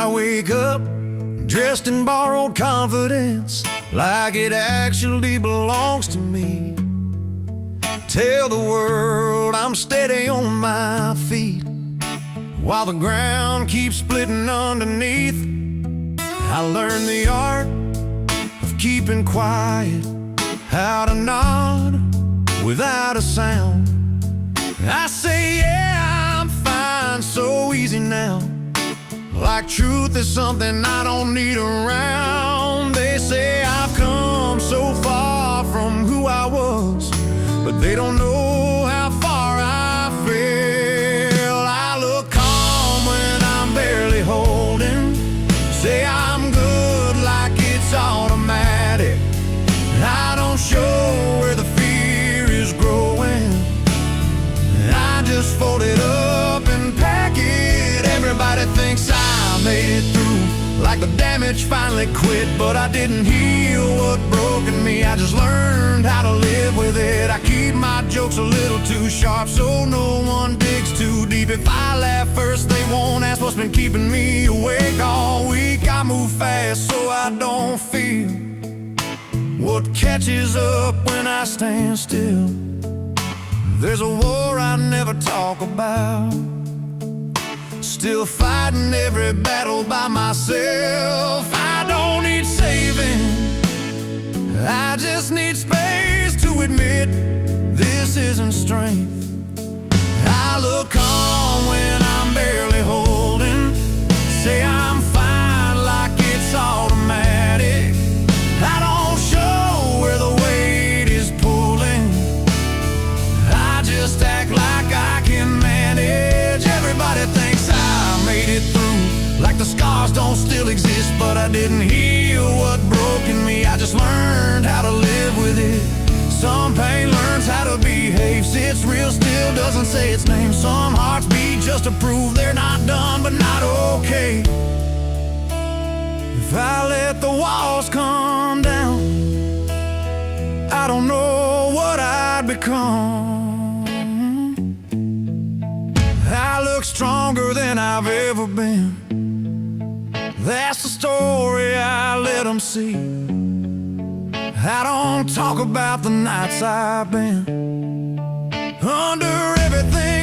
wake up dressed in borrowed confidence, like it actually belongs to me. Tell the world I'm steady on my feet, while the ground keeps splitting underneath. I learned the art of keeping quiet, how to nod without a sound. I say yeah, I'm fine, so easy now, like truth is something I don't need around. They say I've come so far from who I was, but they don't know how far I fell. I look calm when I'm barely holding, say I'm good like it's automatic. I don't show where the fear is growing, I just fold it up and pack it. Everybody thinks I made it through, like the damage finally quit, but I didn't heal what broken me. I just learned how to live with it. I keep my jokes a little too sharp, so no one digs too deep. If I laugh first, they won't ask what's been keeping me awake all week. I move fast so I don't feel what catches up when I stand still. There's a war I never talk about, still fighting every battle by myself. I don't need saving, I just need space to admit this isn't strength. I look calm when I'm barely holding, say I'm fine like it's automatic. I don't show where the weight is pulling, I just act like I can manage. Everybody thinks I made it through, like the scars don't still exist, but I didn't heal what broken me. I just learned how to live with it. Some pain learns how to behave, sits real still, doesn't say its name. Some hearts beat just to prove they're not done, but not okay. If I let the walls come down, I don't know what I'd become. I look stronger than I've ever been, that's the story I let them see. I don't talk about the nights I've been under everything